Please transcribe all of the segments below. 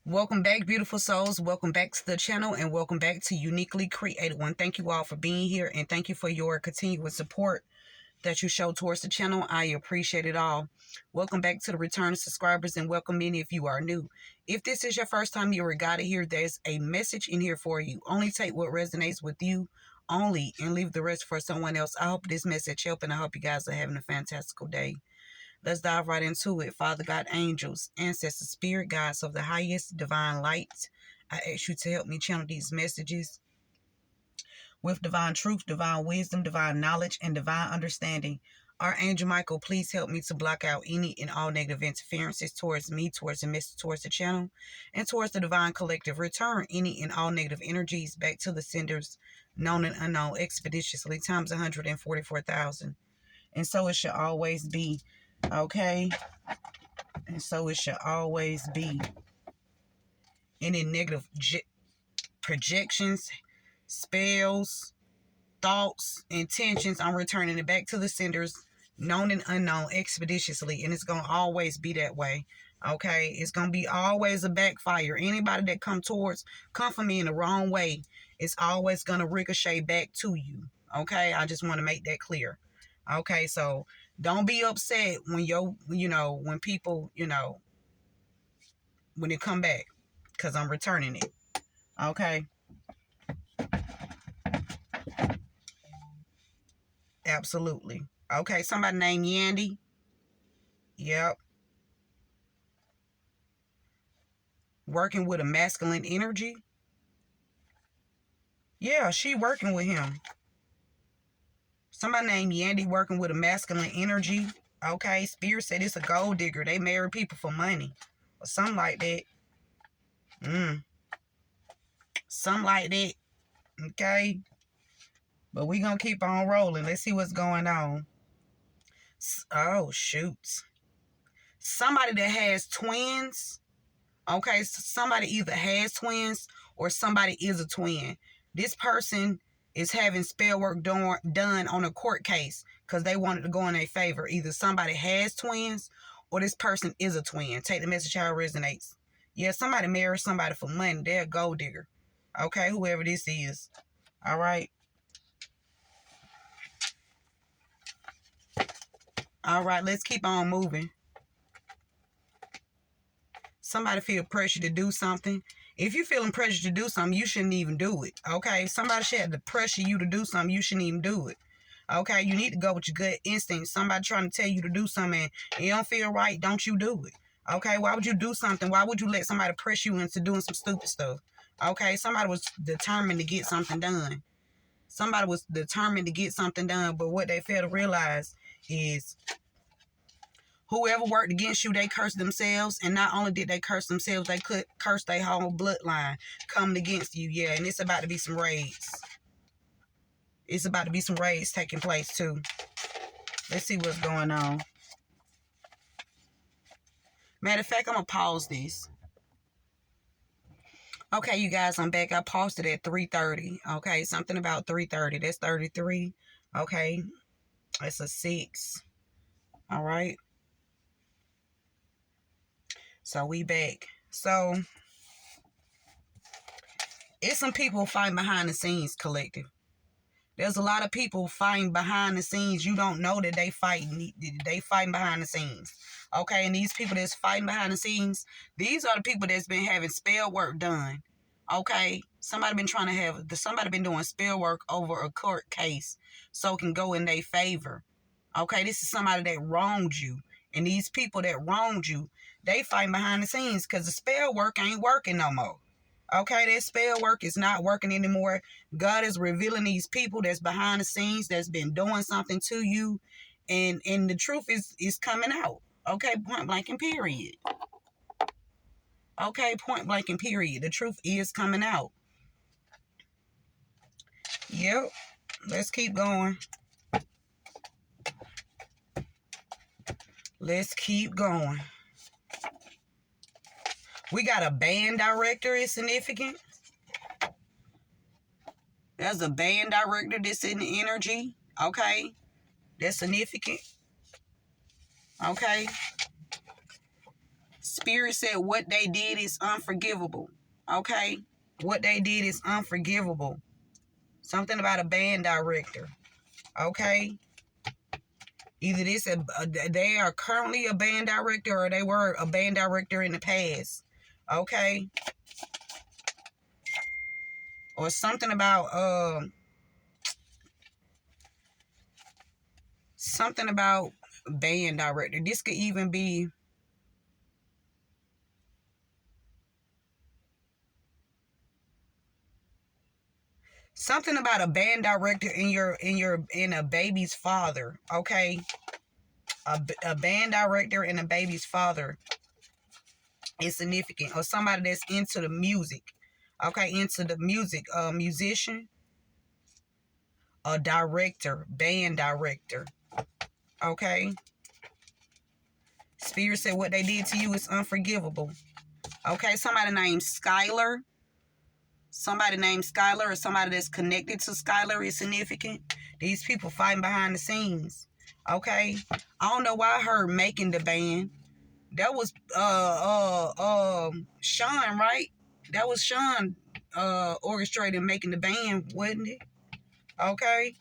Welcome back, beautiful souls. Welcome back to the channel and welcome back to Uniquely Created One. Thank you all for being here and thank you for your continuous support that you show towards the channel. I appreciate it all. Welcome back to the return subscribers and welcome in if you are new. If this is your first time you were guided here, there's a message in here for you. Only take what resonates with you only and leave the rest for someone else. I hope this message helped and I hope you guys are having a fantastical day. Let's dive right into it. Father God, angels, ancestors, spirit guides of the highest divine light, I ask you to help me channel these messages with divine truth, divine wisdom, divine knowledge, and divine understanding. Archangel Michael, please help me to block out any and all negative interferences towards me, towards the message, towards the channel, and towards the divine collective. Return any and all negative energies back to the senders, known and unknown, expeditiously, times 144,000. And so it should always be. Okay? And so it should always be. Any negative projections, spells, thoughts, intentions, I'm returning it back to the senders, known and unknown, expeditiously. And it's going to always be that way. Okay? It's going to be always a backfire. Anybody that come for me in the wrong way, it's always going to ricochet back to you. Okay? I just want to make that clear. Okay? So don't be upset when when people, when it come back, because I'm returning it. Okay? Absolutely. Okay, somebody named Yandy. Yep. Working with a masculine energy. Yeah, she working with him. Somebody named Yandy working with a masculine energy. Okay, Spirit said it's a gold digger. They marry people for money. Or something like that. Something like that. Okay? But we gonna keep on rolling. Let's see what's going on. Oh, shoot. Somebody that has twins. Okay, so somebody either has twins or somebody is a twin. This person is having spell work done on a court case because they wanted to go in their favor. Either somebody has twins or this person is a twin. Take the message how it resonates. Yeah, somebody marries somebody for money. They're a gold digger. Okay, whoever this is. All right. All right, let's keep on moving. Somebody feel pressure to do something. If you're feeling pressure to do something, you shouldn't even do it. Okay? Somebody should have to pressure you to do something. You shouldn't even do it. Okay? You need to go with your gut instinct. Somebody trying to tell you to do something and you don't feel right, don't you do it. Okay? Why would you do something? Why would you let somebody press you into doing some stupid stuff? Okay? Somebody was determined to get something done. Somebody was determined to get something done, but what they fail to realize is whoever worked against you, they cursed themselves. And not only did they curse themselves, they could curse their whole bloodline coming against you. Yeah, and it's about to be some raids. It's about to be some raids taking place, too. Let's see what's going on. Matter of fact, I'm going to pause this. Okay, you guys, I'm back. I paused it at 3:30. Okay, something about 3:30. That's 33. Okay, that's a 6. All right. So we back. So it's some people fighting behind the scenes, collective. There's a lot of people fighting behind the scenes. You don't know that they fighting. They fighting behind the scenes. Okay, and these people that's fighting behind the scenes, these are the people that's been having spell work done. Okay, somebody been doing spell work over a court case so it can go in their favor. Okay, this is somebody that wronged you. And these people that wronged you, they fighting behind the scenes because the spell work ain't working no more. Okay, that spell work is not working anymore. God is revealing these people that's behind the scenes, that's been doing something to you. And the truth is coming out. Okay, point blank and period. Okay, point blank and period. The truth is coming out. Yep. Let's keep going. Let's keep going. We got a band director is significant. There's a band director that's in the energy. Okay. That's significant. Okay. Spirit said what they did is unforgivable. Okay? What they did is unforgivable. Something about a band director. Okay? Either this, they are currently a band director, or they were a band director in the past. Okay? Or something about band director. This could even be something about a band director in a baby's father. Okay? A band director and a baby's father is significant. Or somebody that's into the music. Okay, into the music. A musician, a director, band director. Okay? Spirit said what they did to you is unforgivable. Okay, somebody named Skylar. Somebody named Skylar, or somebody that's connected to Skylar is significant. These people fighting behind the scenes. Okay? I don't know why I heard making the band. That was Sean, right? That was Sean orchestrating making the band, wasn't it? Okay?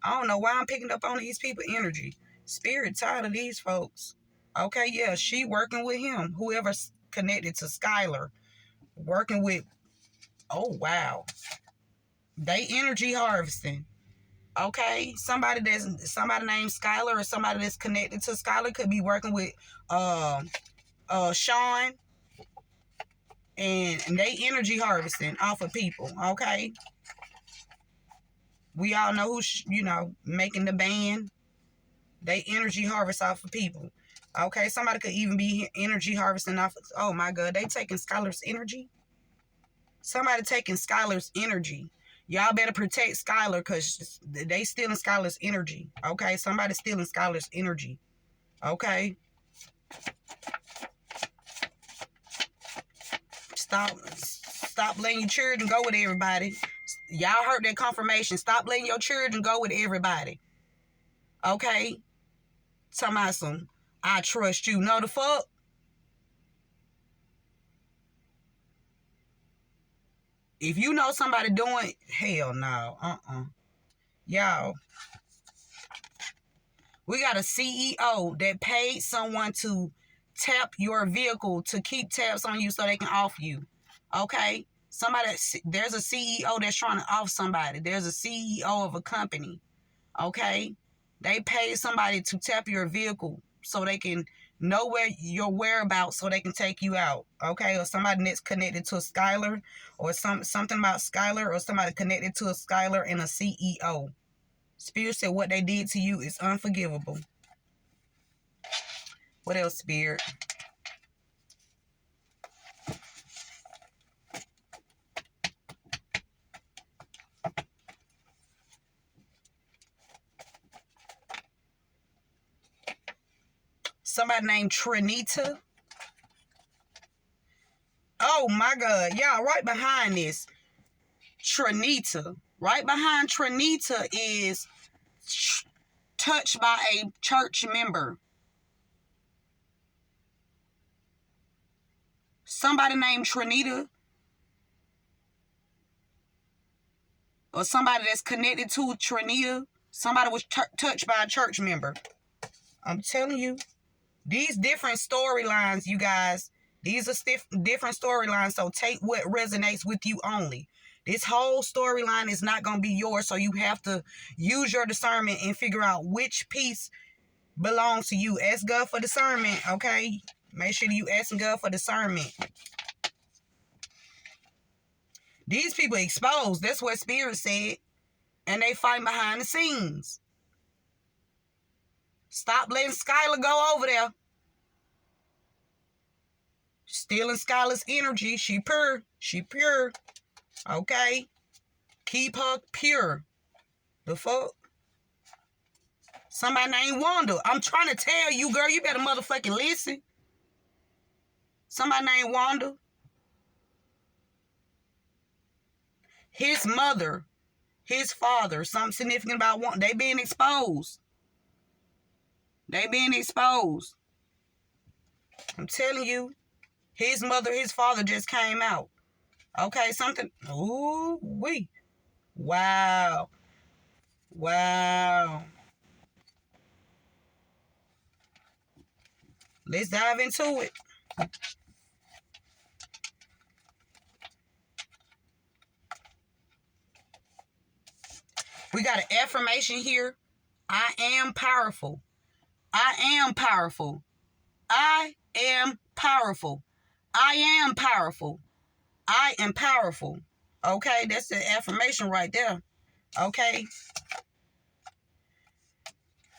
I don't know why I'm picking up on these people energy. Spirit tired of these folks. Okay, yeah, she working with him. Whoever's connected to Skylar. Working with, oh wow. They energy harvesting. Okay? Somebody named Skylar, or somebody that's connected to Skylar could be working with Sean, and they energy harvesting off of people. Okay? We all know who's, making the band. They energy harvest off of people. Okay, somebody could even be energy harvesting off of, oh my God, they taking Skylar's energy? Somebody taking Skylar's energy. Y'all better protect Skylar, because they stealing Skylar's energy. Okay, somebody stealing Skylar's energy. Okay? Stop letting your children go with everybody. Y'all heard that confirmation. Stop letting your children go with everybody. Okay? Talking about some, I trust you. No, the fuck? If you know somebody doing, hell no. Y'all, we got a CEO that paid someone to tap your vehicle, to keep tabs on you so they can off you. Okay? There's a CEO that's trying to off somebody. There's a CEO of a company. Okay? They paid somebody to tap your vehicle so they can know where your whereabouts, so they can take you out. Okay? Or somebody that's connected to a Skylar, or something about Skylar, or somebody connected to a Skylar and a CEO. Spirit said what they did to you is unforgivable. What else, Spirit? Somebody named Trinita. Oh my God. Y'all, right behind this, Trinita. Right behind Trinita is touched by a church member. Somebody named Trinita, or somebody that's connected to Trinita. Somebody was touched by a church member. I'm telling you, these different storylines, you guys, these are different storylines, so take what resonates with you only. This whole storyline is not going to be yours, so you have to use your discernment and figure out which piece belongs to you. Ask God for discernment, okay? Make sure you ask God for discernment. These people exposed. That's what Spirit said. And they fight behind the scenes. Stop letting Skylar go over there. Stealing Skylar's energy. She pure. She pure. Okay? Keep her pure. The fuck? Somebody named Wanda. I'm trying to tell you, girl, you better motherfucking listen. Somebody named Wanda. His mother, his father, something significant about Wanda. They being exposed. They being exposed. I'm telling you. His mother, his father just came out. Okay, something. Ooh, wee. Wow. Wow. Let's dive into it. We got an affirmation here. I am powerful. I am powerful. I am powerful. I am powerful. I am powerful. Okay, that's the affirmation right there. Okay.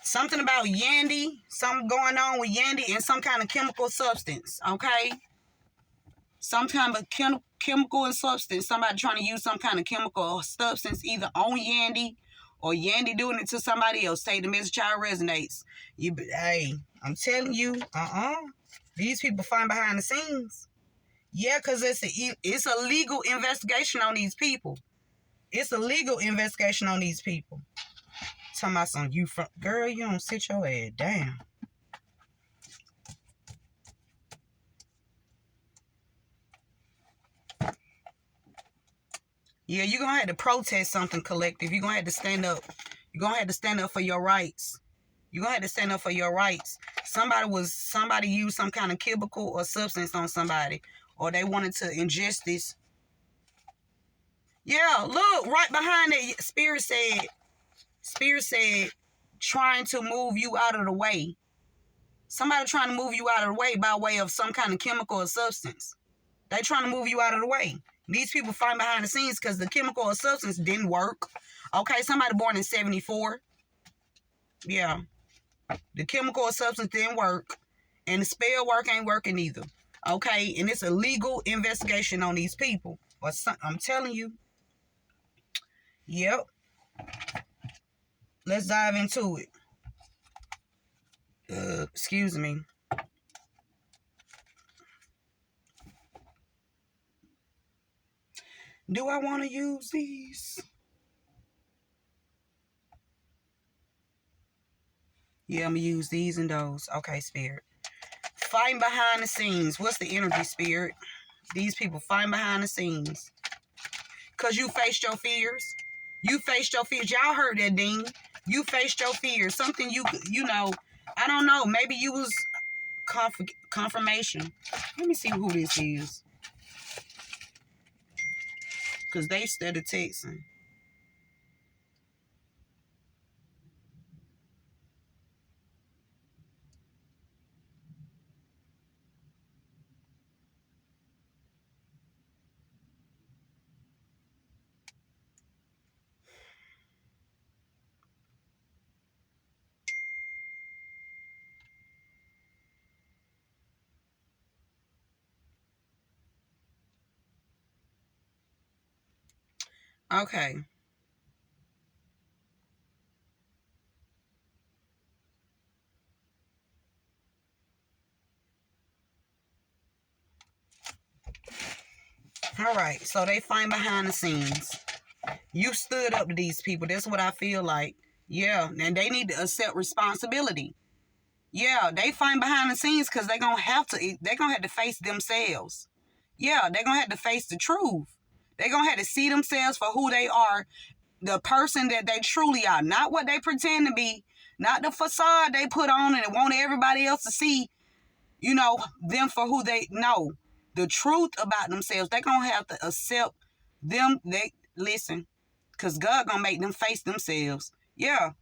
Something about Yandy. Something going on with Yandy and some kind of chemical substance. Okay. Some kind of chemical and substance. Somebody trying to use some kind of chemical or substance either on Yandy or Yandy doing it to somebody else. Say the message child resonates. Hey, I'm telling you, these people find behind the scenes. Yeah, because it's a legal investigation on these people. It's a legal investigation on these people. Talking about some girl, you don't sit your ass down. Yeah, you're going to have to protest something, collective. You're going to have to stand up. You're going to have to stand up for your rights. You're going to have to stand up for your rights. Somebody used some kind of chemical or substance on somebody. Or they wanted to ingest this. Yeah, look, right behind it, Spirit said, trying to move you out of the way. Somebody trying to move you out of the way by way of some kind of chemical or substance. They trying to move you out of the way. These people fight behind the scenes because the chemical or substance didn't work. Okay, somebody born in 74. Yeah. The chemical or substance didn't work. And the spell work ain't working either. Okay, and it's a legal investigation on these people. I'm telling you. Yep. Let's dive into it. Excuse me. Do I want to use these? Yeah, I'm going to use these and those. Okay, Spirit. Fighting behind the scenes. What's the energy, Spirit? These people fighting behind the scenes. Because you faced your fears. You faced your fears. Y'all heard that, ding. You faced your fears. Something you know, I don't know. Maybe you was confirmation. Let me see who this is. Because they started texting. Okay. All right. So they fight behind the scenes. You stood up to these people. That's what I feel like. Yeah. And they need to accept responsibility. Yeah. They fight behind the scenes because they're going to have to face themselves. Yeah. They're going to have to face the truth. They're going to have to see themselves for who they are. The person that they truly are. Not what they pretend to be. Not the facade they put on and want everybody else to see, you know, them for who they know. The truth about themselves. They're going to have to accept them. Listen. Because God going to make them face themselves. Yeah.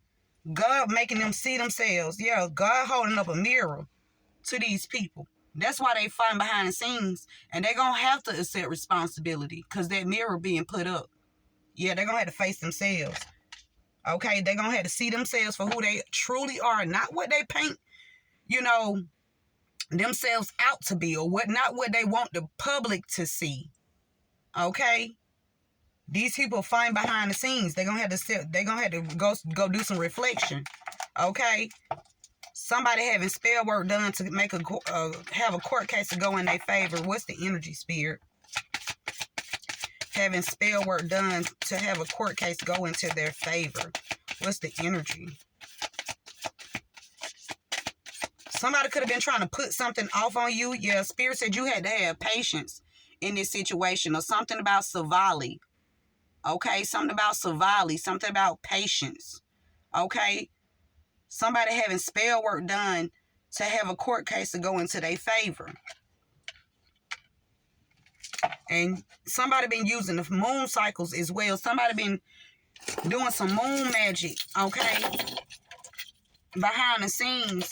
God making them see themselves. Yeah. God holding up a mirror to these people. That's why they fighting behind the scenes. And they're going to have to accept responsibility. Because that mirror being put up. Yeah, they're going to have to face themselves. Okay, they're going to have to see themselves for who they truly are. Not what they paint, you know, themselves out to be. Or not what they want the public to see. Okay? These people find behind the scenes. They're going to have to go do some reflection. Okay? Somebody having spell work done to make have a court case to go in their favor. What's the energy, Spirit? Having spell work done to have a court case go into their favor. What's the energy? Somebody could have been trying to put something off on you. Yeah, Spirit said you had to have patience in this situation, or something about Savali. Okay, something about Savali, something about patience. Okay, somebody having spell work done to have a court case to go into their favor. And somebody been using the moon cycles as well. Somebody been doing some moon magic, okay, behind the scenes.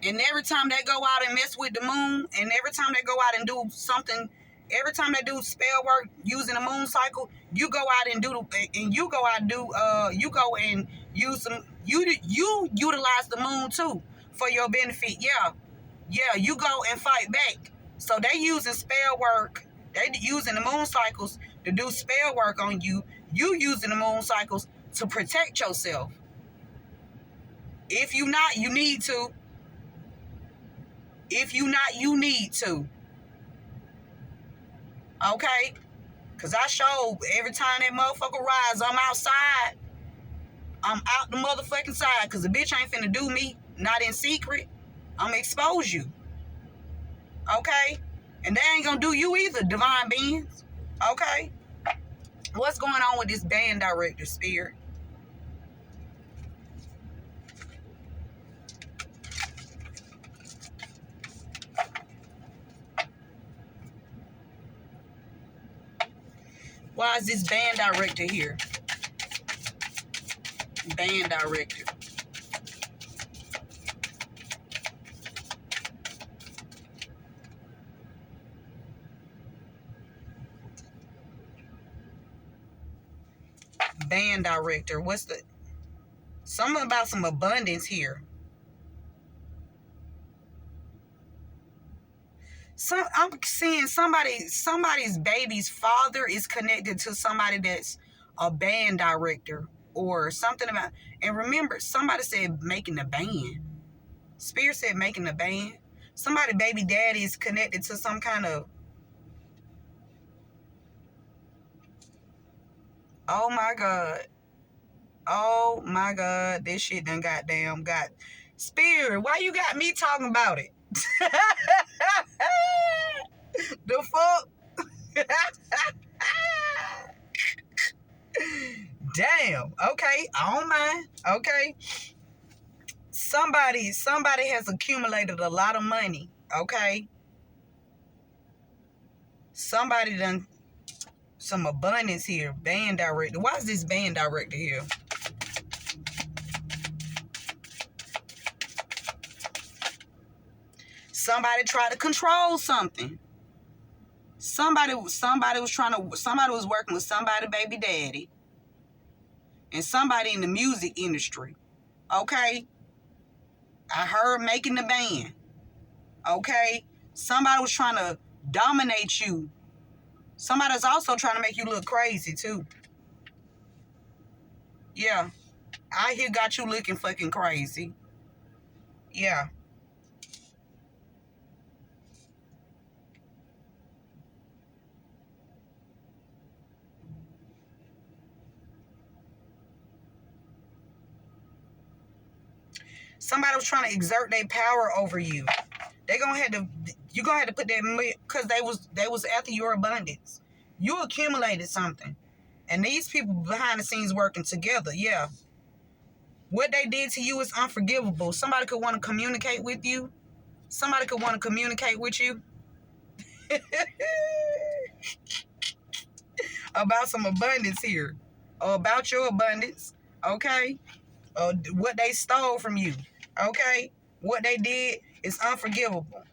And every time they go out and mess with the moon, and every time they go out and do something, every time they do spell work using the moon cycle, you go out and you go and use some, you utilize the moon too for your benefit. Yeah, you go and fight back. So they using spell work, they using the moon cycles to do spell work on you. You using the moon cycles to protect yourself. If you not, you need to. If you not, you need to. Okay? Because I show every time that motherfucker rise, I'm outside. I'm out the motherfucking side because the bitch ain't finna do me. Not in secret. I'm expose you. Okay? And they ain't gonna do you either, divine beings. Okay? What's going on with this band director, Spirit? Why is this band director here? Band director. Band director. What's the... Something about some abundance here. I'm seeing somebody's baby's father is connected to somebody that's a band director or something about. And remember, somebody said making the band. Spirit said making the band. Somebody baby daddy is connected to some kind of. Oh my God. Oh my God. This shit done goddamn got. Spirit, why you got me talking about it? The fuck? Damn. Okay. I don't mind. Okay. Somebody has accumulated a lot of money. Okay. Somebody done some abundance here. Band director. Why is this band director here? Somebody tried to control something. Somebody was working with somebody baby daddy. And somebody in the music industry. Okay? I heard making the band. Okay? Somebody was trying to dominate you. Somebody's also trying to make you look crazy too. Yeah. I here got you looking fucking crazy. Yeah. Somebody was trying to exert their power over you. You're gonna have to put that, because they was after your abundance. You accumulated something. And these people behind the scenes working together, yeah. What they did to you is unforgivable. Somebody could want to communicate with you. Somebody could want to communicate with you about some abundance here. Or about your abundance. Okay? Or what they stole from you. Okay? What they did is unforgivable.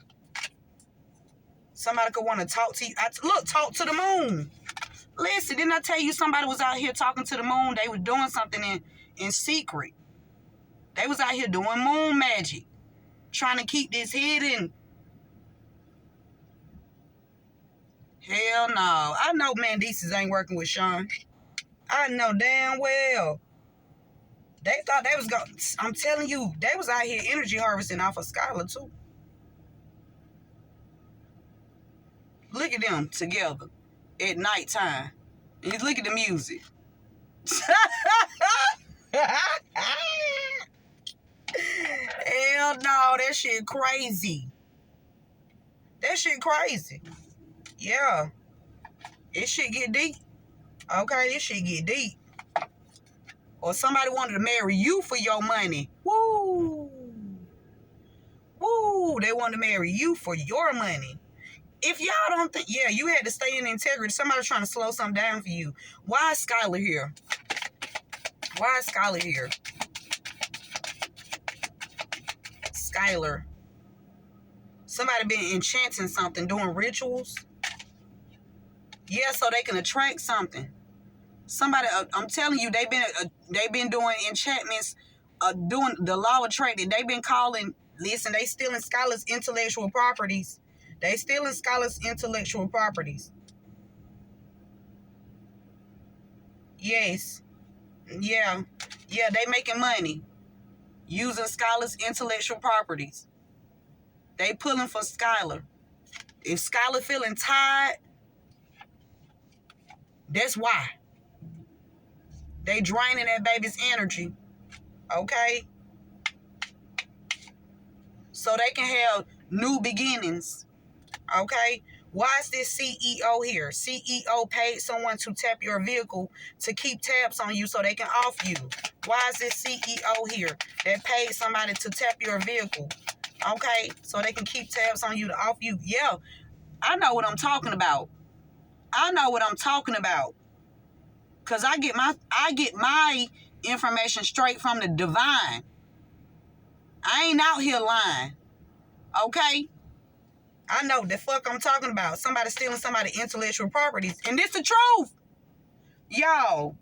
Somebody could want to talk to you. Look, talk to the moon. Listen, didn't I tell you somebody was out here talking to the moon? They were doing something in secret. They was out here doing moon magic. Trying to keep this hidden. Hell no. I know Mendices ain't working with Sean. I know damn well. They thought they was going... I'm telling you, they was out here energy harvesting off of Skylar too. Look at them together at nighttime. And you look at the music. Hell no, that shit crazy. That shit crazy. Yeah. It shit get deep. Okay, this shit get deep. Or somebody wanted to marry you for your money. Woo. Woo. They wanted to marry you for your money. If y'all don't think, yeah, you had to stay in integrity. Somebody's trying to slow something down for you. Why is Skylar here? Why is Skylar here? Skylar. Somebody been enchanting something, doing rituals. Yeah, so they can attract something. Somebody, I'm telling you, they've been doing enchantments, doing the law of attraction. They've been calling. Listen, they stealing Skylar's intellectual properties. They stealing Skylar's intellectual properties. Yes, yeah, they making money using Skylar's intellectual properties. They pulling for Skylar. If Skylar feeling tired, that's why. They draining that baby's energy. Okay? So they can have new beginnings. Okay? Why is this CEO here? CEO paid someone to tap your vehicle to keep tabs on you so they can off you. Why is this CEO here that paid somebody to tap your vehicle? Okay? So they can keep tabs on you to off you. Yeah. I know what I'm talking about. I know what I'm talking about. Cause I get my information straight from the divine. I ain't out here lying. Okay? I know the fuck I'm talking about. Somebody stealing somebody's intellectual properties. And this the truth. Yo,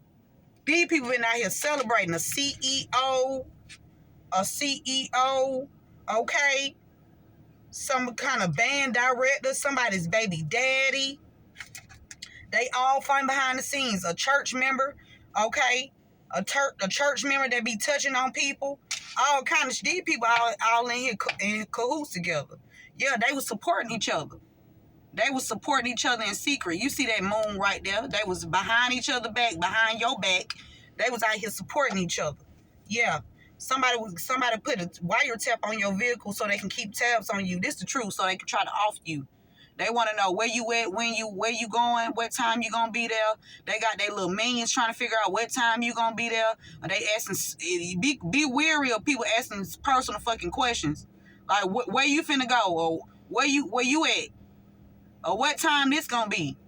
these people been out here celebrating a CEO, okay? Some kind of band director, somebody's baby daddy. They all fighting behind the scenes. A church member, okay? A church member that be touching on people. All kind of these people all in here in cahoots together. Yeah, they was supporting each other. They was supporting each other in secret. You see that moon right there? They was behind each other back, behind your back. They was out here supporting each other. Yeah. Somebody put a wiretap on your vehicle so they can keep tabs on you. This the truth, so they can try to off you. They want to know where you at, where you going, what time you gonna be there. They got their little minions trying to figure out what time you gonna be there. Or they asking, be wary of people asking personal fucking questions, like where you finna go, or where you at, or what time this gonna be,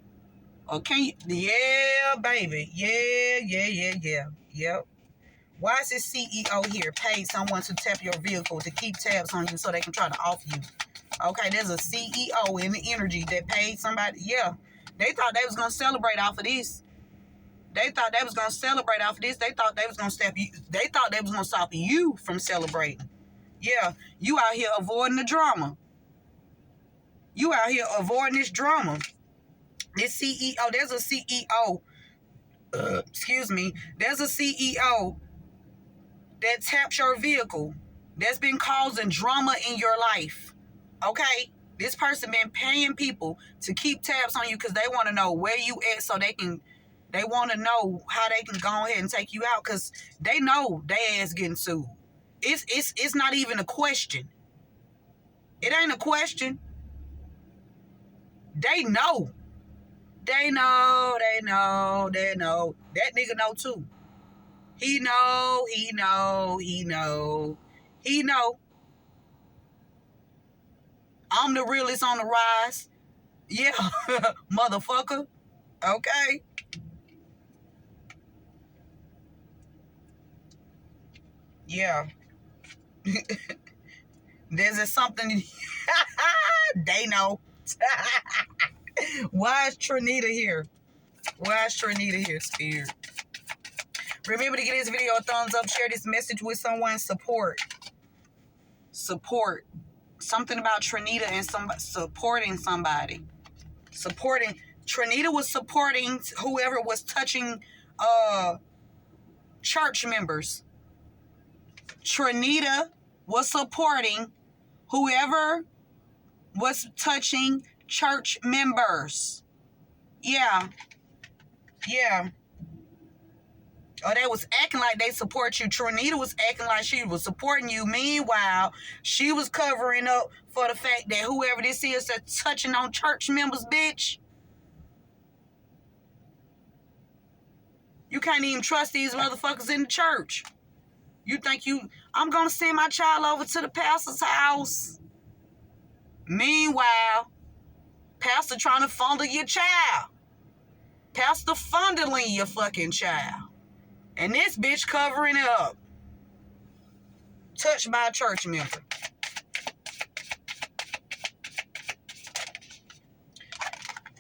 or can you? Yeah, baby, yep. Why is this CEO here paid someone to tap your vehicle to keep tabs on you so they can try to off you? Okay, there's a CEO in the energy that paid somebody. Yeah, they thought they was gonna celebrate off of this. They thought they was gonna celebrate off of this. They thought they was gonna stop you. They thought they was gonna stop you from celebrating. Yeah, you out here avoiding the drama. You out here avoiding this drama. This CEO, there's a CEO. Excuse me. There's a CEO that taps your vehicle. That's been causing drama in your life. Okay, this person been paying people to keep tabs on you because they want to know where you at, so they want to know how they can go ahead and take you out because they know they ass getting sued. It's not even a question. It ain't a question. They know. They know. That nigga know too. He know. I'm the realest on the rise. Yeah, motherfucker. Okay. Yeah. There's something they know. Why is Trinita here? Spirit? Remember to give this video a thumbs up. Share this message with someone. Support. Something about Trinita and supporting somebody. Trinita was supporting whoever was touching church members. Trinita was supporting whoever was touching church members. Yeah. Or they was acting like they support you. Trinita was acting like she was supporting you. Meanwhile, she was covering up for the fact that whoever this is that's touching on church members, bitch. You can't even trust these motherfuckers in the church. You think I'm going to send my child over to the pastor's house. Meanwhile, pastor trying to fondle your child. Pastor fondling your fucking child. And this bitch covering it up. Touched by a church member.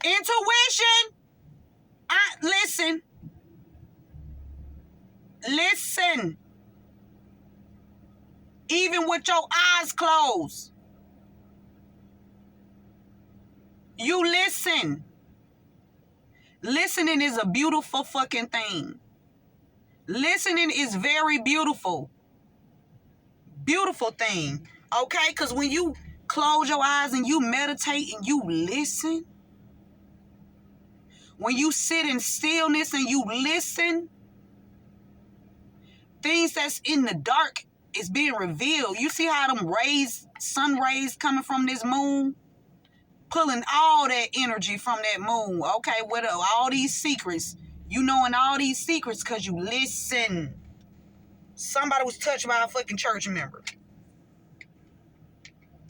Intuition. Listen. Listen. Even with your eyes closed. You listen. Listening is a beautiful fucking thing. Listening is very beautiful. Beautiful thing. Okay? Because when you close your eyes and you meditate and you listen, when you sit in stillness and you listen, things that's in the dark is being revealed. You see how them rays, sun rays coming from this moon? Pulling all that energy from that moon. Okay? With all these secrets. You knowing all these secrets because you listen. Somebody was touched by a fucking church member.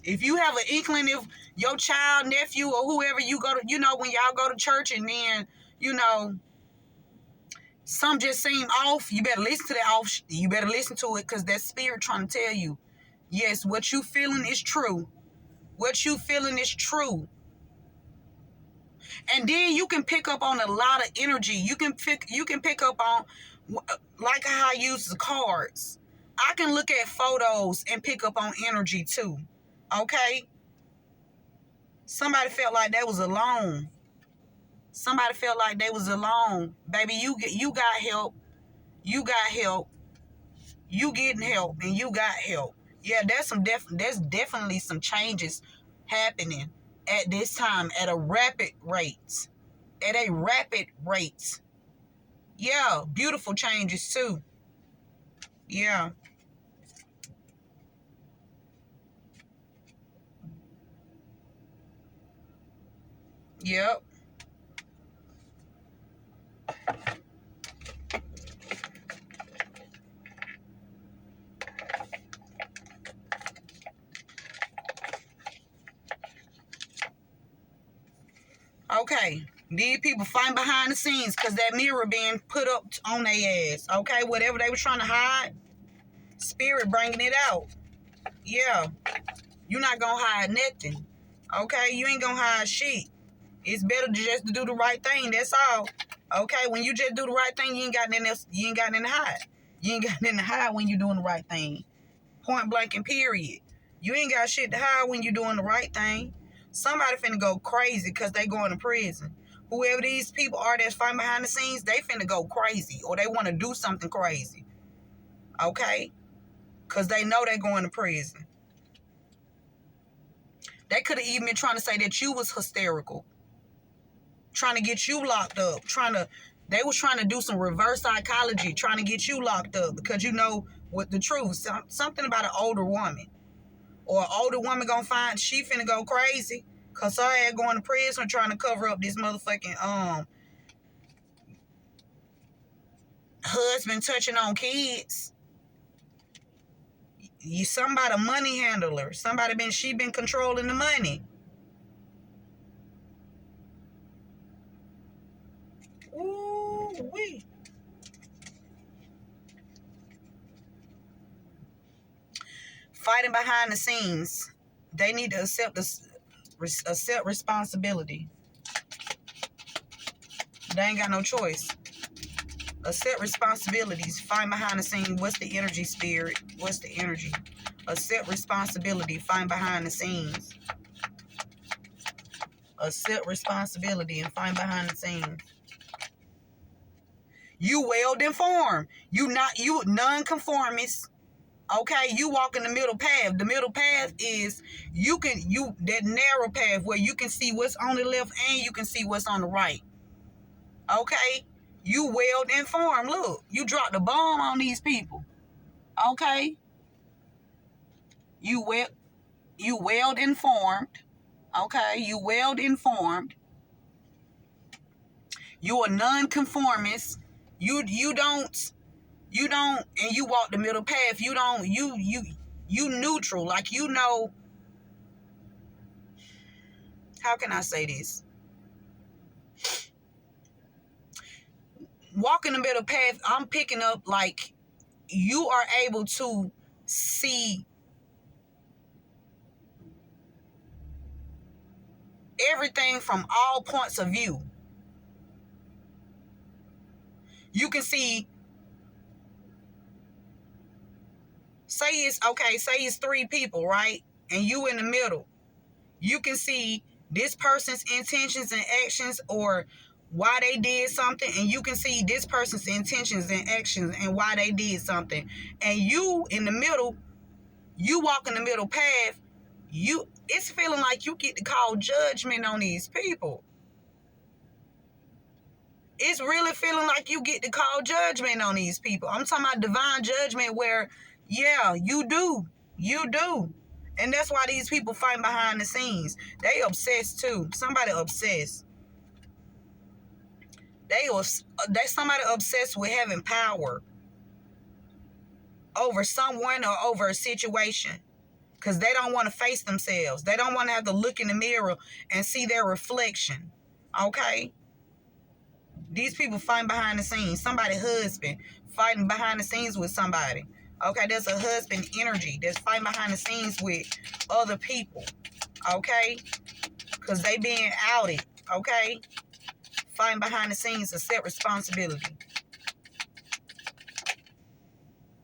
If you have an inkling, if your child, nephew, or whoever you go to, when y'all go to church and then, some just seem off, you better listen to that off. You better listen to it because that spirit trying to tell you, yes, what you feeling is true. What you feeling is true. And then you can pick up on a lot of energy. You can pick up on, like how I use the cards. I can look at photos and pick up on energy too. Okay? Somebody felt like they was alone. Somebody felt like they was alone. Baby, you got help. You got help. You getting help and you got help. Yeah, there's definitely some changes happening at this time at a rapid rate. At a rapid rate. Yeah, beautiful changes too. Yeah. Yep. Okay. These people fighting behind the scenes because that mirror being put up on their ass. Okay? Whatever they were trying to hide, spirit bringing it out. Yeah. You're not going to hide nothing. Okay? You ain't going to hide shit. It's better just to do the right thing. That's all. Okay? When you just do the right thing, you ain't got nothing else. You ain't got nothing to hide. You ain't got nothing to hide when you're doing the right thing. Point blank and period. You ain't got shit to hide when you're doing the right thing. Somebody finna go crazy because they going to prison. Whoever these people are that's fighting behind the scenes, they finna go crazy. Or they want to do something crazy. Okay? Because they know they're going to prison. They could have even been trying to say that you was hysterical. Trying to get you locked up. They was trying to do some reverse psychology. Trying to get you locked up. Because you know what the truth. Something about an older woman. Or an older woman gonna find she finna go crazy. Because her ass going to prison trying to cover up this motherfucking husband touching on kids. You somebody money handler. She been controlling the money. Ooh wee. Fighting behind the scenes. They need to accept responsibility. They ain't got no choice. Accept responsibilities. Find behind the scenes. What's the energy, spirit? What's the energy? Accept responsibility. Find behind the scenes. Accept responsibility and find behind the scenes. You well informed. You non-conformist. Okay, you walk in the middle path. The middle path is that narrow path where you can see what's on the left and you can see what's on the right. Okay? You well informed. Look, you dropped a bomb on these people. Okay? You well informed. Okay? You well informed. You a non-conformist. You don't, and you walk the middle path. You neutral. Like, how can I say this? Walking the middle path, I'm picking up, like, you are able to see everything from all points of view. You can see, say it's 3 people, right? And you in the middle. You can see this person's intentions and actions, or why they did something, and you can see this person's intentions and actions and why they did something. And you in the middle, you walk in the middle path, it's feeling like you get to call judgment on these people. It's really feeling like you get to call judgment on these people. I'm talking about divine judgment where, yeah, you do. And that's why these people fight behind the scenes. They obsessed too. Somebody obsessed. They somebody obsessed with having power over someone or over a situation, because they don't want to face themselves. They don't want to have to look in the mirror and see their reflection. Okay? These people fighting behind the scenes. Somebody's husband fighting behind the scenes with somebody. Okay, there's a husband energy that's fighting behind the scenes with other people. Okay? Because they being outed. Okay? Fighting behind the scenes to set responsibility.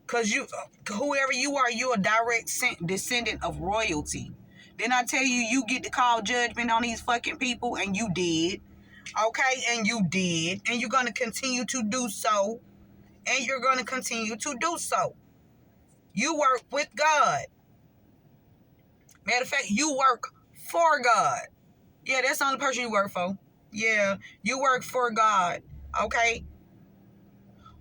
Because whoever you are, you're a direct descendant of royalty. Then I tell you, you get to call judgment on these fucking people, and you did. Okay? And you did. And you're going to continue to do so. And you're going to continue to do so. You work with God. Matter of fact, you work for God. Yeah, that's the only person you work for. Yeah, you work for God. Okay?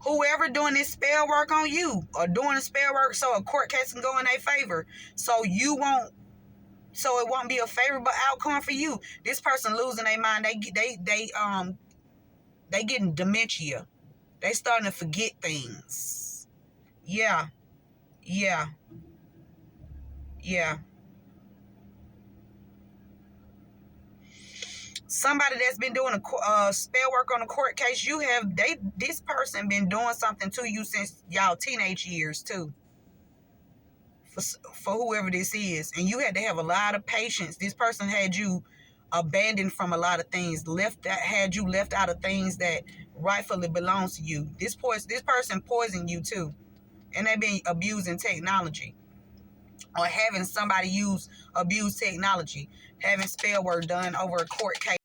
Whoever doing this spell work on you, or doing a spell work so a court case can go in their favor, so it won't be a favorable outcome for you. This person losing their mind, they getting dementia. They starting to forget things. Yeah. Somebody that's been doing a spell work on a court case, this person been doing something to you since y'all teenage years too. For whoever this is, and you had to have a lot of patience. This person had you abandoned from a lot of things, had you left out of things that rightfully belongs to you. This person poisoned you too, and they been abusing technology, or having somebody abuse technology, having spell work done over a court case.